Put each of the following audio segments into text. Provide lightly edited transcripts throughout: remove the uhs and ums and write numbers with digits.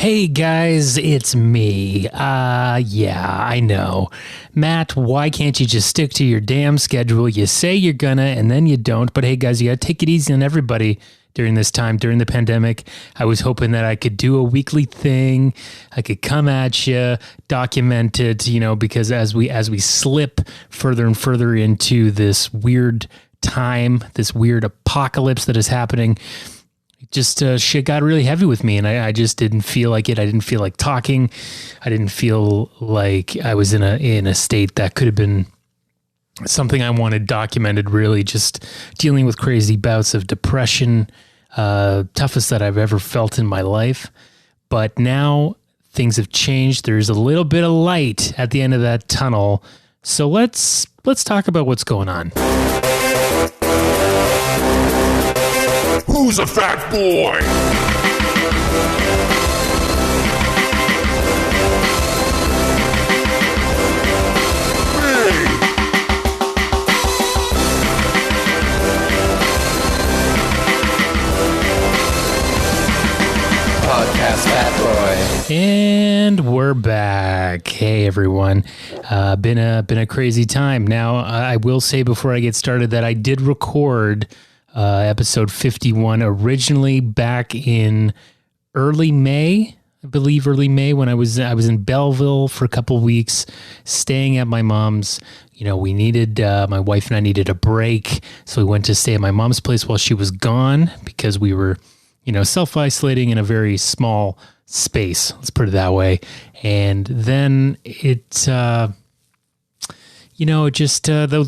Hey guys, it's me. Yeah, I know. Matt, why can't you just stick to your damn schedule? You say you're gonna and then you don't. But hey guys, you gotta take it easy on everybody during this time, during the pandemic. I was hoping that I could do a weekly thing. I could come at you, document it, because as we slip further and further into this weird time, this weird apocalypse that is happening, just shit got really heavy with me, and I just didn't feel like it. I didn't feel like talking. I didn't feel like I was in a state that could have been something I wanted documented, really just dealing with crazy bouts of depression, toughest that I've ever felt in my life. But now things have changed. There's a little bit of light at the end of that tunnel. So let's talk about what's going on. Who's a fat boy? Hey! Podcast Fat Boy. And we're back. Hey everyone. Been a crazy time. Now, I will say before I get started that I did record episode 51 originally back in early May, I believe early May, when I was in Belleville for a couple weeks, staying at my mom's. We needed, my wife and I needed a break. So we went to stay at my mom's place while she was gone because we were, self-isolating in a very small space. Let's put it that way. And then the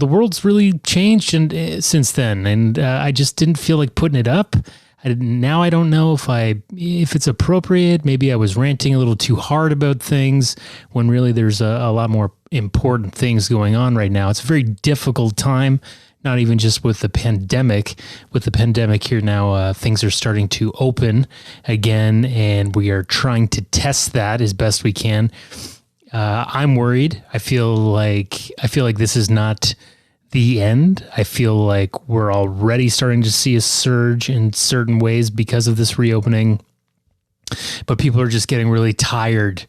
world's really changed since then, and I just didn't feel like putting it up. Now I don't know if it's appropriate. Maybe I was ranting a little too hard about things when really there's a lot more important things going on right now. It's a very difficult time, not even just with the pandemic. With the pandemic here now, things are starting to open again, and we are trying to test that as best we can. I'm worried. I feel like this is not the end. I feel like we're already starting to see a surge in certain ways because of this reopening. But people are just getting really tired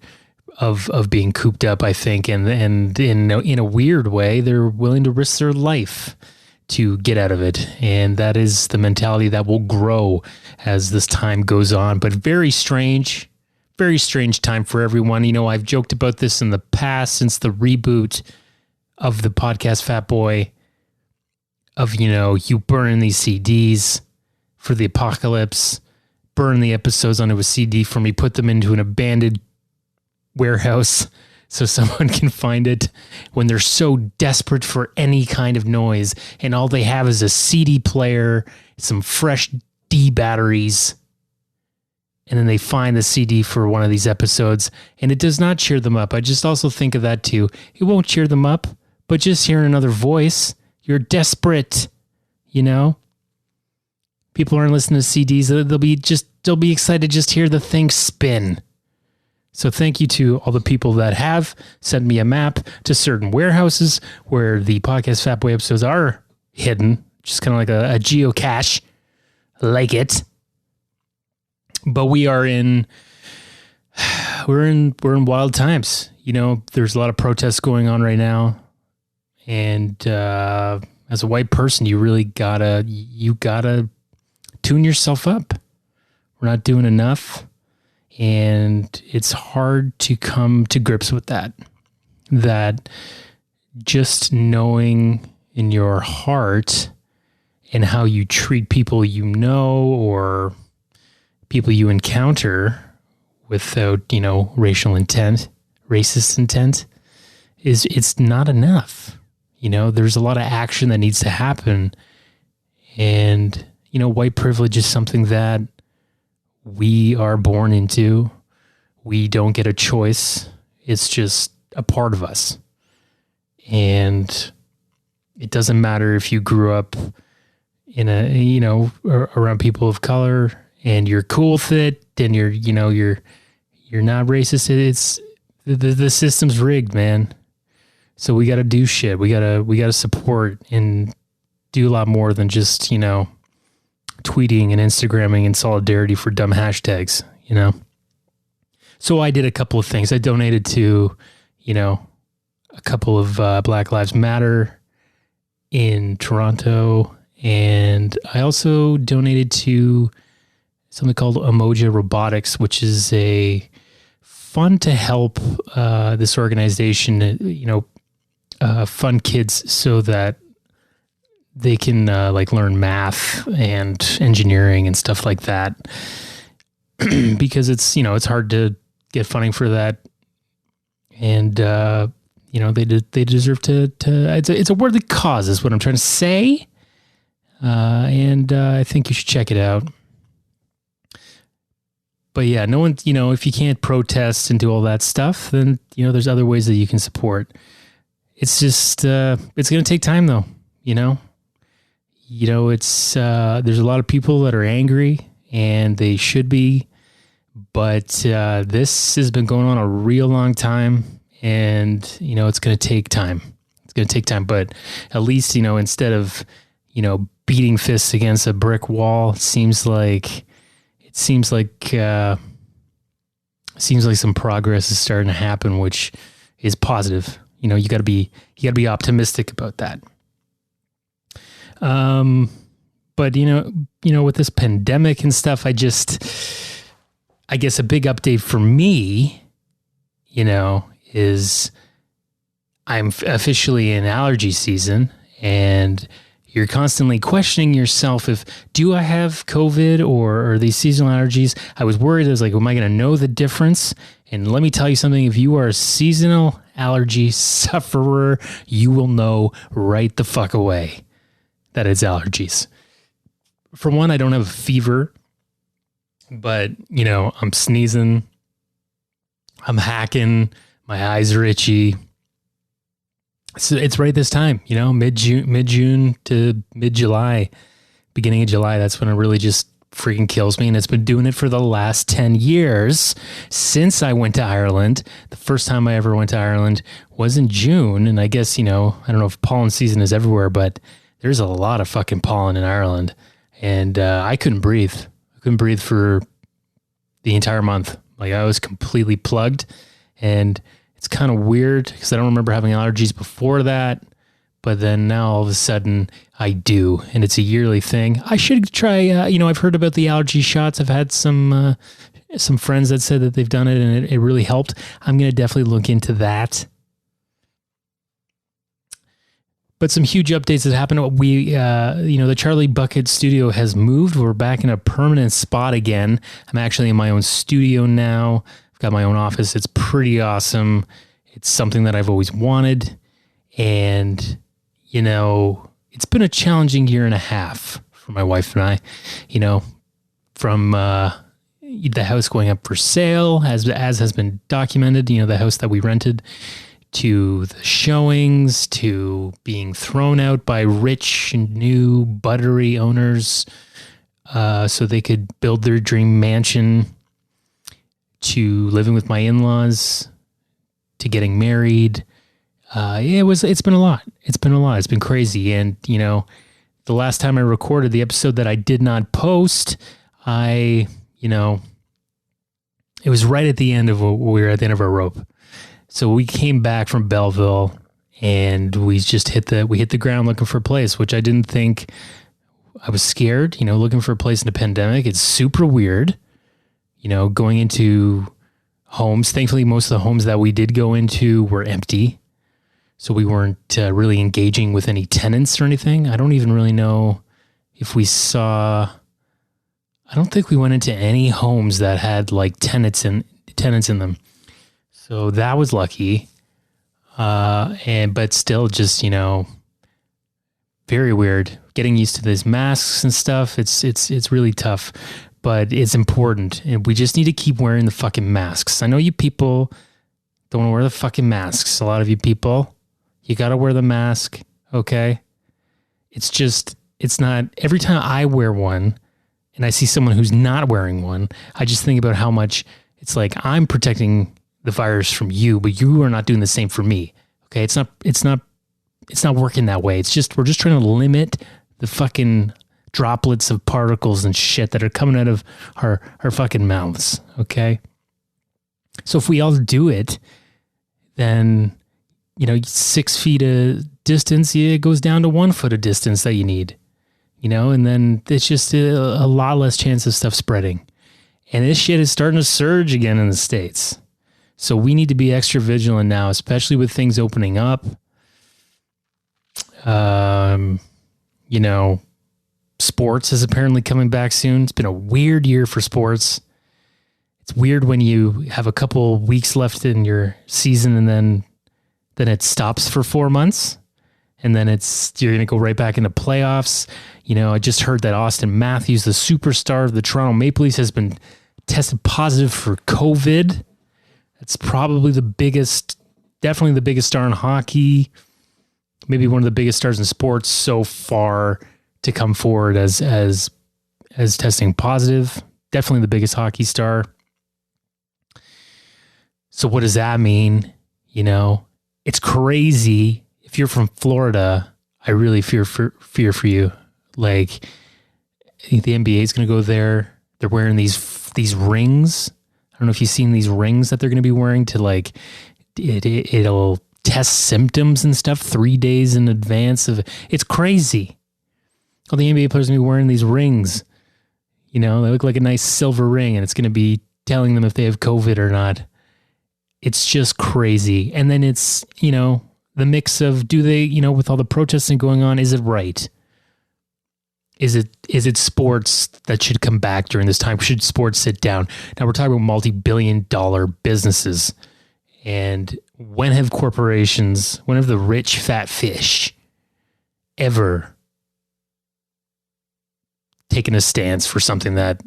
of being cooped up, I think, and in a weird way, they're willing to risk their life to get out of it. And that is the mentality that will grow as this time goes on. But very strange time for everyone. I've joked about this in the past since the reboot of the podcast Fat Boy of, you burning these CDs for the apocalypse, burn the episodes onto a CD for me, put them into an abandoned warehouse so someone can find it when they're so desperate for any kind of noise. And all they have is a CD player, some fresh D batteries, and then they find the CD for one of these episodes, and it does not cheer them up. I just also think of that too. It won't cheer them up, but just hearing another voice, you're desperate, People aren't listening to CDs. They'll be excited to just hear the thing spin. So thank you to all the people that have sent me a map to certain warehouses where the podcast Fat Boy episodes are hidden, just kind of like a geocache, like it. But we're in wild times. There's a lot of protests going on right now. And as a white person, you really gotta tune yourself up. We're not doing enough. And it's hard to come to grips with that. That just knowing in your heart and how you treat people or people you encounter without, racist intent, it's not enough. There's a lot of action that needs to happen. And, white privilege is something that we are born into. We don't get a choice. It's just a part of us. And it doesn't matter if you grew up in around people of color, and you're cool with it, and you're not racist. It's the system's rigged, man. So we got to do shit. We got to support and do a lot more than just, tweeting and Instagramming in solidarity for dumb hashtags, So I did a couple of things. I donated to, a couple of Black Lives Matter in Toronto, and I also donated to something called Emoja Robotics, which is a fund to help this organization, fund kids so that they can learn math and engineering and stuff like that. Because it's hard to get funding for that, and they deserve to. It's a worthy cause, is what I'm trying to say, and I think you should check it out. But yeah, no one, if you can't protest and do all that stuff, then there's other ways that you can support. It's just it's going to take time, though. It's there's a lot of people that are angry, and they should be. But this has been going on a real long time, and, it's going to take time. It's going to take time. But at least, instead of, beating fists against a brick wall, it seems like some progress is starting to happen, which is positive. You got to be optimistic about that. But, with this pandemic and stuff, I guess a big update for me, is I'm officially in allergy season, and you're constantly questioning yourself do I have COVID or are these seasonal allergies? I was worried. I was like, am I going to know the difference? And let me tell you something. If you are a seasonal allergy sufferer, you will know right the fuck away that it's allergies. For one, I don't have a fever. But, I'm sneezing, I'm hacking, my eyes are itchy. So it's right this time, mid-June to mid-July, beginning of July. That's when it really just freaking kills me. And it's been doing it for the last 10 years since I went to Ireland. The first time I ever went to Ireland was in June. And I guess, I don't know if pollen season is everywhere, but there's a lot of fucking pollen in Ireland. And I couldn't breathe. Couldn't breathe for the entire month. Like, I was completely plugged, and it's kind of weird because I don't remember having allergies before that, but then now all of a sudden I do, and it's a yearly thing. I should try, I've heard about the allergy shots. I've had some friends that said that they've done it and it really helped. I'm going to definitely look into that. But some huge updates that happened. The Charlie Bucket studio has moved. We're back in a permanent spot again. I'm actually in my own studio now. I've got my own office. It's pretty awesome. It's something that I've always wanted. And, it's been a challenging year and a half for my wife and I, from the house going up for sale, as has been documented, the house that we rented, to the showings, to being thrown out by rich and new buttery owners so they could build their dream mansion, to living with my in-laws, to getting married. It's been a lot. It's been crazy. And, the last time I recorded the episode that I did not post, it was right at the end of we were at the end of our rope. So we came back from Belleville, and we just hit the ground looking for a place, which I didn't think. I was scared, looking for a place in a pandemic. It's super weird, going into homes. Thankfully, most of the homes that we did go into were empty. So we weren't really engaging with any tenants or anything. I don't even really know if we saw. I don't think we went into any homes that had like tenants in them. So that was lucky. But still just, very weird. Getting used to these masks and stuff. It's really tough, but it's important. And we just need to keep wearing the fucking masks. I know you people don't want to wear the fucking masks. A lot of you people, you got to wear the mask. Okay. It's not every time I wear one and I see someone who's not wearing one, I just think about how much it's like I'm protecting the virus from you, but you are not doing the same for me. Okay. It's not working that way. We're just trying to limit the fucking droplets of particles and shit that are coming out of our fucking mouths. Okay. So if we all do it, then, 6 feet of distance, it goes down to 1 foot of distance that you need, and then it's just a lot less chance of stuff spreading. And this shit is starting to surge again in the States. So we need to be extra vigilant now, especially with things opening up. Sports is apparently coming back soon. It's been a weird year for sports. It's weird when you have a couple weeks left in your season and then it stops for 4 months. And then you're going to go right back into playoffs. I just heard that Austin Matthews, the superstar of the Toronto Maple Leafs, has been tested positive for COVID. That's probably definitely the biggest star in hockey. Maybe one of the biggest stars in sports so far to come forward as testing positive. Definitely the biggest hockey star. So what does that mean? It's crazy. If you're from Florida, I really fear for you. Like, I think the NBA is going to go there. They're wearing these rings. I don't know if you've seen these rings that they're going to be wearing to like, it'll test symptoms and stuff 3 days in advance of. It's crazy. All the NBA players are going to be wearing these rings. They look like a nice silver ring, and it's going to be telling them if they have COVID or not. It's just crazy. And then it's, the mix of, do they, with all the protesting going on, is it right? Is it sports that should come back during this time? Should sports sit down? Now we're talking about multi-billion-dollar businesses. And when have the rich fat fish ever taken a stance for something that,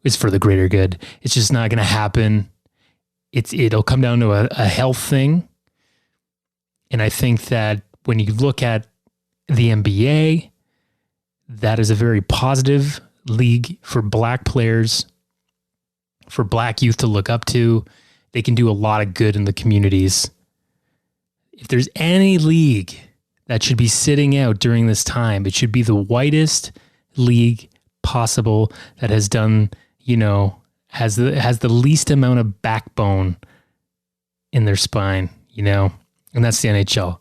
is for the greater good? It's just not going to happen. It'll come down to a health thing. And I think that when you look at the NBA, that is a very positive league for black players, for black youth to look up to. They can do a lot of good in the communities. If there's any league that should be sitting out during this time, it should be the whitest league possible that has done, has the least amount of backbone in their spine, and that's the NHL.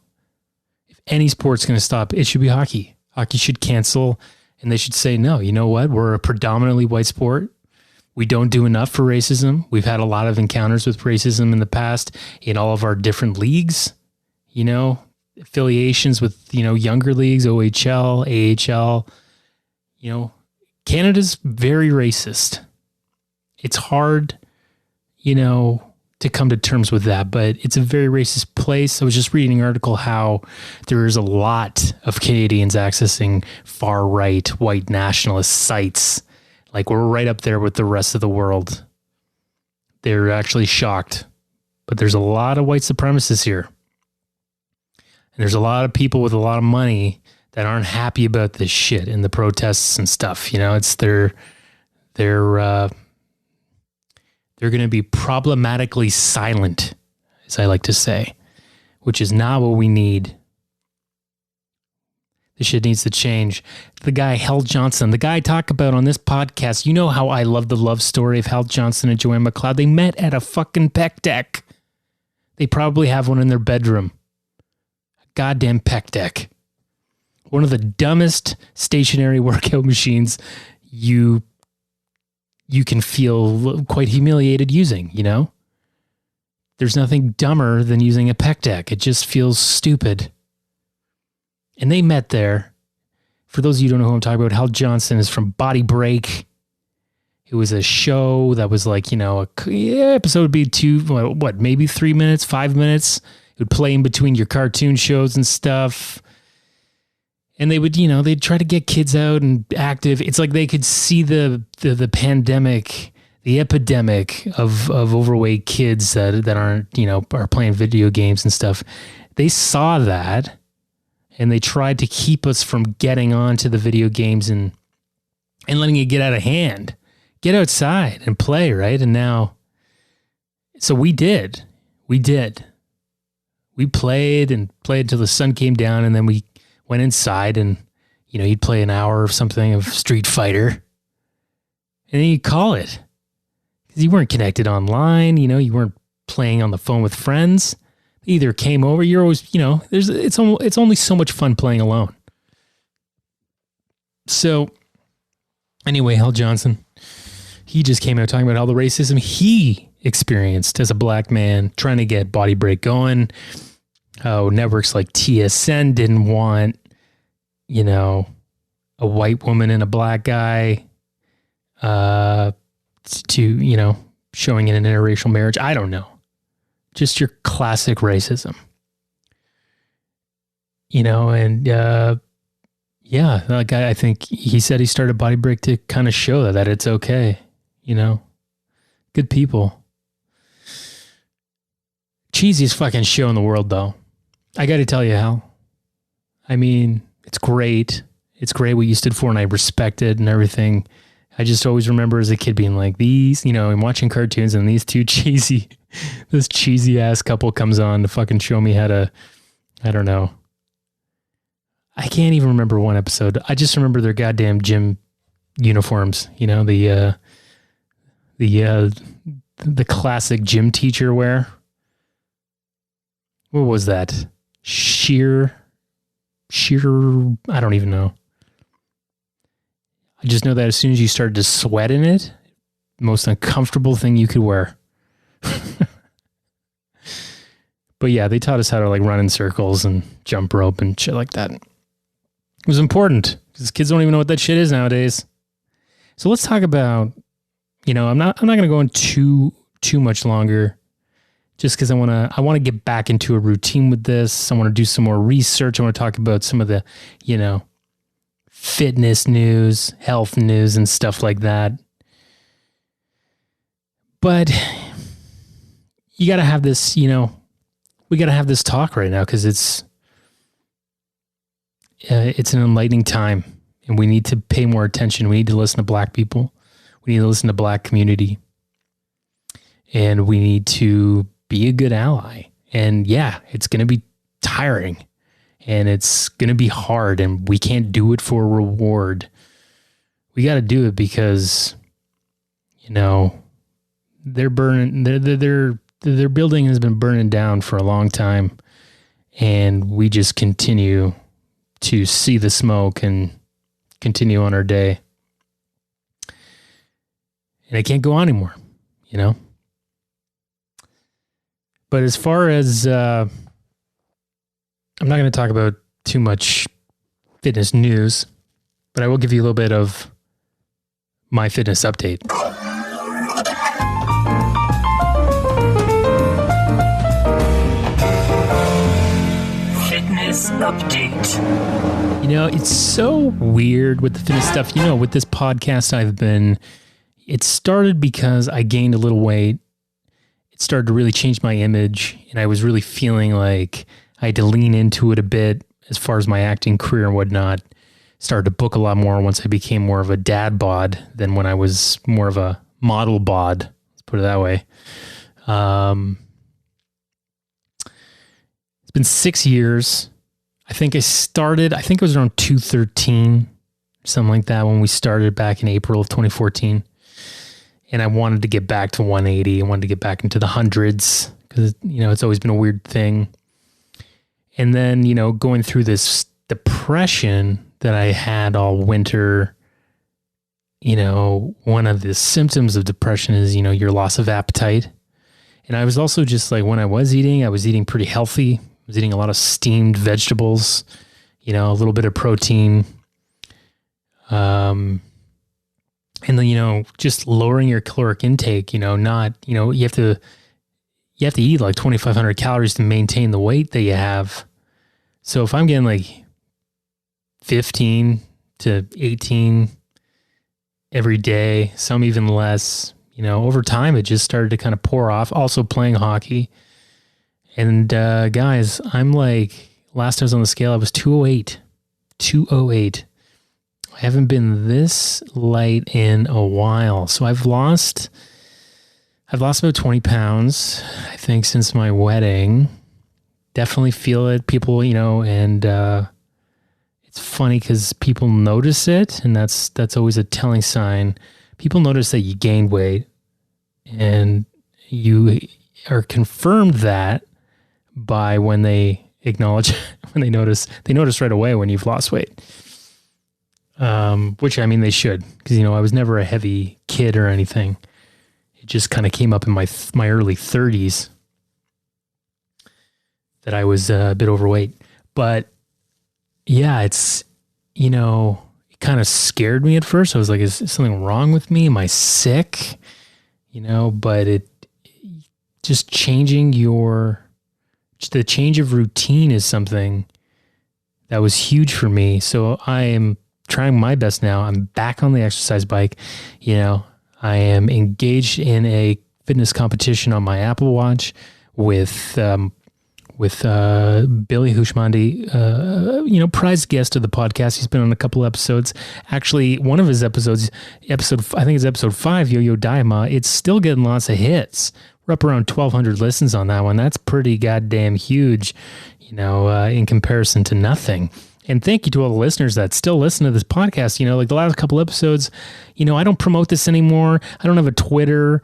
If any sport's going to stop, it should be hockey. Hockey should cancel, and they should say, no, you know what? We're a predominantly white sport. We don't do enough for racism. We've had a lot of encounters with racism in the past in all of our different leagues, affiliations with, younger leagues, OHL, AHL. Canada's very racist. It's hard, to come to terms with that, but it's a very racist place. I was just reading an article how there is a lot of Canadians accessing far-right white nationalist sites. Like, we're right up there with the rest of the world. They're actually shocked. But there's a lot of white supremacists here. And there's a lot of people with a lot of money that aren't happy about this shit and the protests and stuff. It's they're going to be problematically silent, as I like to say, which is not what we need. This shit needs to change. The guy, Hal Johnson, the guy I talk about on this podcast, you know how I love the love story of Hal Johnson and Joanne McLeod. They met at a fucking pec deck. They probably have one in their bedroom. A goddamn pec deck. One of the dumbest stationary workout machines you can feel quite humiliated using, There's nothing dumber than using a pec deck. It just feels stupid. And they met there. For those of you who don't know who I'm talking about, Hal Johnson is from Body Break. It was a show that was like, episode would be maybe 3 minutes, 5 minutes. It would play in between your cartoon shows and stuff. And they would, they'd try to get kids out and active. It's like they could see the pandemic, the epidemic of overweight kids that aren't, are playing video games and stuff. They saw that. And they tried to keep us from getting onto the video games and letting it get out of hand. Get outside and play, right? And now, so we did. We played until the sun came down, and then we went inside and, you'd play an hour of something of Street Fighter. And then you'd call it. because you weren't connected online. You weren't playing on the phone with friends. They either came over. You're always, it's only so much fun playing alone. So anyway, Hal Johnson, he just came out talking about all the racism he experienced as a black man trying to get Body Break going. How networks like TSN didn't want, a white woman and a black guy to, showing in an interracial marriage. I don't know. Just your classic racism. I think he said he started Body Break to kind of show that it's okay. Good people. Cheesiest fucking show in the world, though. I got to tell you, Hal. I mean, it's great. It's great what you stood for, and I respect it and everything. I just always remember as a kid being like, and watching cartoons, and this cheesy ass couple comes on to fucking show me how to, I don't know. I can't even remember one episode. I just remember their goddamn gym uniforms. The classic gym teacher wear. What was that? Sheer, I don't even know. I just know that as soon as you started to sweat in it, most uncomfortable thing you could wear. But yeah, they taught us how to run in circles and jump rope and shit like that. It was important because kids don't even know what that shit is nowadays. So let's talk about, I'm not going to go in too much longer, just because I want to get back into a routine with this. I want to do some more research. I want to talk about some of the, fitness news, health news, and stuff like that. But you got to have this, we got to have this talk right now because it's an enlightening time, and we need to pay more attention. We need to listen to black people. We need to listen to black community, and we need to be a good ally. And yeah, it's going to be tiring, and it's going to be hard, and we can't do it for a reward. We got to do it because, they're burning, their building has been burning down for a long time, and we just continue to see the smoke and continue on our day. And it can't go on anymore, But as far as, I'm not going to talk about too much fitness news, but I will give you a little bit of my fitness update. Fitness update. It's so weird with the fitness stuff. With this podcast, it started because I gained a little weight. It started to really change my image, and I was really feeling like I had to lean into it a bit as far as my acting career and whatnot. Started to book a lot more once I became more of a dad bod than when I was more of a model bod. Let's put it that way. It's been 6 years. I think it was around 2013, something like that, when we started back in April of 2014. And I wanted to get back to 180. I wanted to get back into the hundreds because, it's always been a weird thing. And then, going through this depression that I had all winter, one of the symptoms of depression is, your loss of appetite. And I was also just when I was eating pretty healthy. I was eating a lot of steamed vegetables, a little bit of protein. And then, just lowering your caloric intake, you have to eat 2,500 calories to maintain the weight that you have. So if I'm getting 15 to 18 every day, some even less, over time, it just started to kind of pour off. Also playing hockey. And guys, I'm last I was on the scale, I was 208. 208. I haven't been this light in a while. So I've lost about 20 pounds, I think, since my wedding. Definitely feel it. People, and it's funny because people notice it, and that's always a telling sign. People notice that you gained weight, And you are confirmed that by when they acknowledge, when they notice right away when you've lost weight. Which I mean, they should, because, you know, I was never a heavy kid or anything. It just kind of came up in my early 30s that I was a bit overweight. But yeah, it's, you know, it kind of scared me at first. I was like, is something wrong with me? Am I sick? You know, but it just the change of routine is something that was huge for me. So I am trying my best now. I'm back on the exercise bike. You know, I am engaged in a fitness competition on my Apple Watch with Billy Hushmandi, you know, prize guest of the podcast. He's been on a couple episodes. Actually, one of his episodes, I think it's episode 5, Yo-Yo Daima, it's still getting lots of hits. We're up around 1,200 listens on that one. That's pretty goddamn huge, you know, in comparison to nothing. And thank you to all the listeners that still listen to this podcast. You know, like the last couple episodes, you know, I don't promote this anymore. I don't have a Twitter.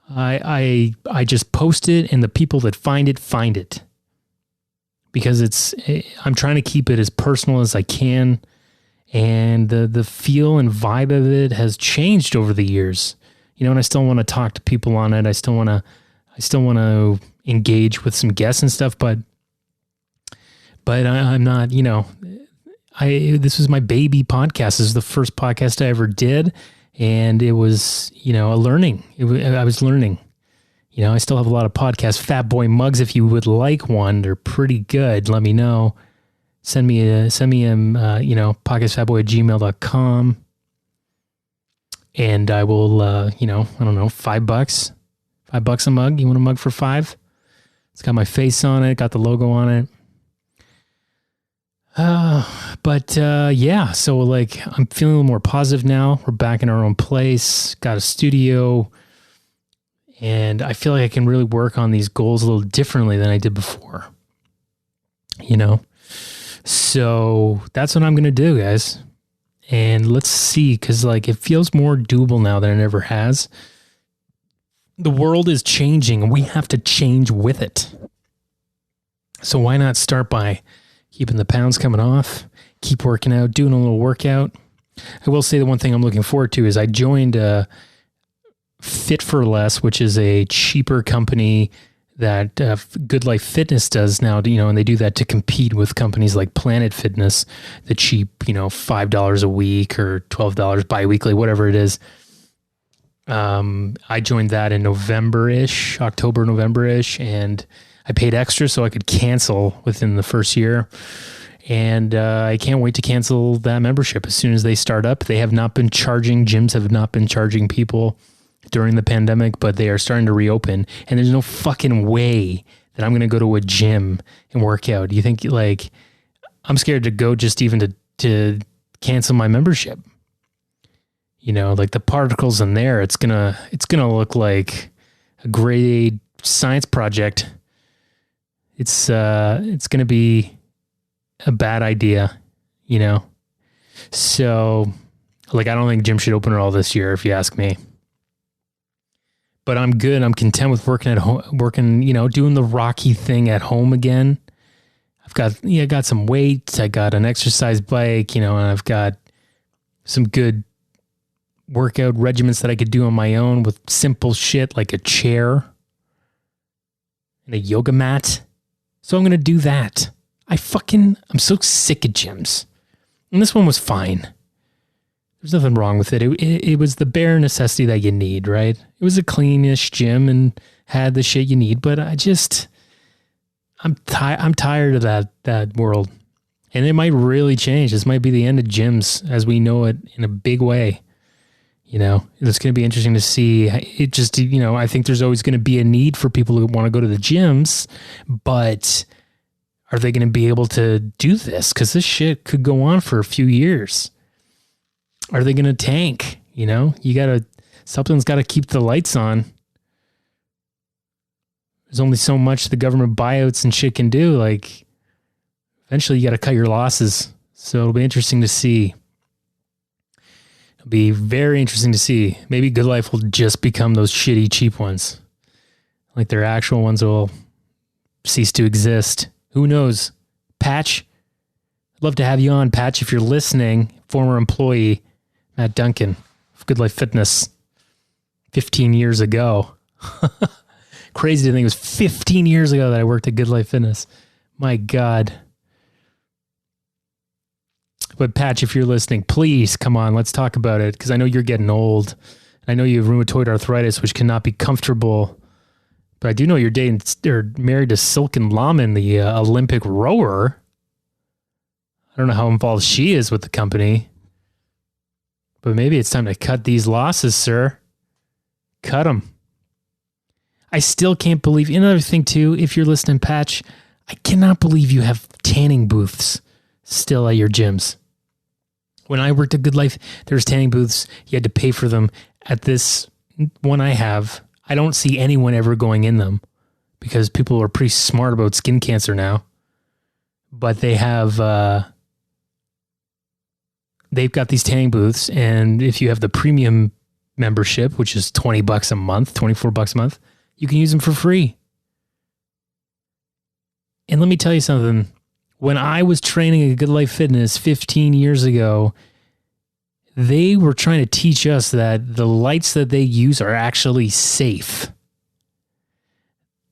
I just post it, and the people that find it. Because I'm trying to keep it as personal as I can. And the feel and vibe of it has changed over the years. You know, and I still want to talk to people on it. I still want to engage with some guests and stuff, but I'm not, you know, this was my baby podcast. This is the first podcast I ever did. And it was, you know, I was learning. You know, I still have a lot of podcast Fat Boy mugs. If you would like one, they're pretty good. Let me know. Send me you know, podcastfatboy@gmail.com. And I will, you know, I don't know, $5 a mug. You want a mug for $5? It's got my face on it, got the logo on it. Yeah, so like I'm feeling a little more positive now. We're back in our own place, got a studio, and I feel like I can really work on these goals a little differently than I did before. You know? So that's what I'm going to do, guys. And let's see, because like it feels more doable now than it ever has. The world is changing, and we have to change with it. So why not start by keeping the pounds coming off, keep working out, doing a little workout. I will say the one thing I'm looking forward to is I joined Fit for Less, which is a cheaper company that Good Life Fitness does now, you know, and they do that to compete with companies like Planet Fitness, the cheap, you know, $5 a week or $12 biweekly, whatever it is. I joined that in October, November-ish, and I paid extra so I could cancel within the first year. And I can't wait to cancel that membership as soon as they start up. Gyms have not been charging people during the pandemic, but they are starting to reopen. And there's no fucking way that I'm going to go to a gym and work out. Do you think, like, I'm scared to go just even to cancel my membership? You know, like the particles in there, it's gonna look like a grade science project. It's gonna be a bad idea, you know? So, like, I don't think gym should open at all this year, if you ask me. But I'm good. I'm content with working at home, you know, doing the Rocky thing at home again. I got some weights. I got an exercise bike, you know, and I've got some good workout regimens that I could do on my own with simple shit like a chair and a yoga mat. So I'm going to do that. I'm so sick of gyms. And this one was fine. There's nothing wrong with it. It was the bare necessity that you need, right? It was a cleanish gym and had the shit you need, but I'm tired of that world. And it might really change. This might be the end of gyms as we know it in a big way. You know, it's going to be interesting to see. It just, you know, I think there's always going to be a need for people who want to go to the gyms, but are they going to be able to do this? Because this shit could go on for a few years. Are they going to tank? You know, something's got to keep the lights on. There's only so much the government buyouts and shit can do. Like, eventually you got to cut your losses. So it'll be interesting to see. It'll be very interesting to see. Maybe Good Life will just become those shitty, cheap ones. Like their actual ones will cease to exist. Who knows? Patch, I'd love to have you on, Patch, if you're listening. Former employee, Matt Duncan of Good Life Fitness, 15 years ago. Crazy to think it was 15 years ago that I worked at Good Life Fitness. My God. But Patch, if you're listening, please come on, let's talk about it, because I know you're getting old. I know you have rheumatoid arthritis, which cannot be comfortable. But I do know you're dating or married to Silken Laman, the Olympic rower. I don't know how involved she is with the company. But maybe it's time to cut these losses, sir. Cut them. I still can't believe... Another thing, too, if you're listening, Patch, I cannot believe you have tanning booths still at your gyms. When I worked at Good Life, there was tanning booths. You had to pay for them. At this one I have, I don't see anyone ever going in them because people are pretty smart about skin cancer now. But they have, they've got these tanning booths, and if you have the premium membership, which is $20 a month, $24 a month, you can use them for free. And let me tell you something. When I was training at Good Life Fitness 15 years ago, they were trying to teach us that the lights that they use are actually safe.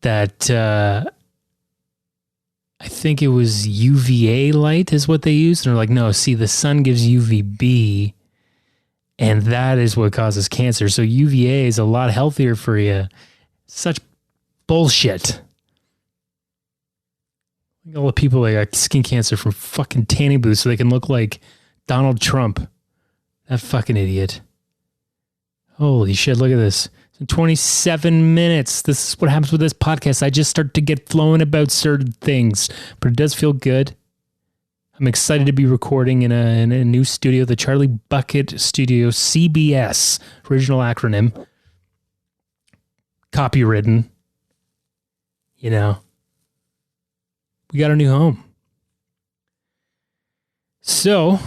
That I think it was UVA light is what they used. And they're like, no, see, the sun gives UVB, and that is what causes cancer. So UVA is a lot healthier for you. Such bullshit. All the people that got skin cancer from fucking tanning booths so they can look like Donald Trump. That fucking idiot. Holy shit, look at this. It's been 27 minutes. This is what happens with this podcast. I just start to get flowing about certain things, but it does feel good. I'm excited to be recording in a new studio, the Charlie Bucket Studio, CBS, original acronym. Copywritten. You know. We got a new home. So,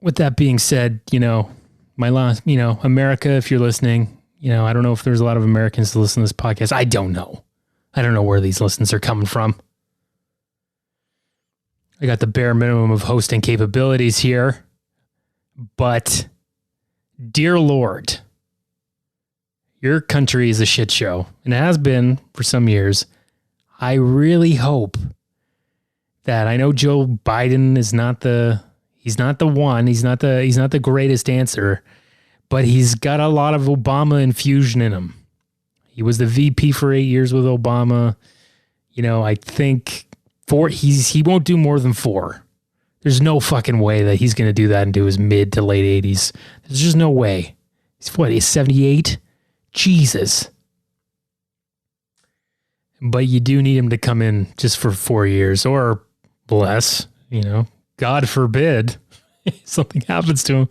with that being said, America, if you're listening, I don't know if there's a lot of Americans that listen to this podcast. I don't know. I don't know where these listens are coming from. I got the bare minimum of hosting capabilities here. But, dear Lord, your country is a shit show. And it has been for some years. I really hope that, I know Joe Biden is he's not the one, he's not the greatest answer, but he's got a lot of Obama infusion in him. He was the VP for 8 years with Obama. I think he won't do more than 4. There's no fucking way that he's going to do that into his mid to late 80s. There's just no way. He's 78? Jesus. But you do need him to come in just for 4 years or less, God forbid something happens to him.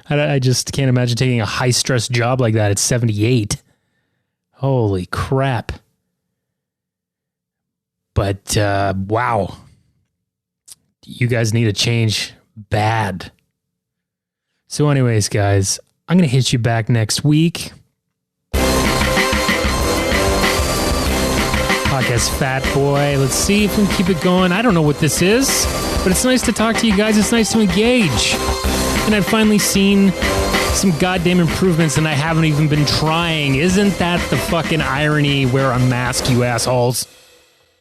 I just can't imagine taking a high stress job like that at 78. Holy crap. But, wow. You guys need a change bad. So anyways, guys, I'm going to hit you back next week. Podcast Fat Boy. Let's see if we can keep it going. I don't know what this is, but it's nice to talk to you guys. It's nice to engage. And I've finally seen some goddamn improvements, and I haven't even been trying. Isn't that the fucking irony? Wear a mask, you assholes.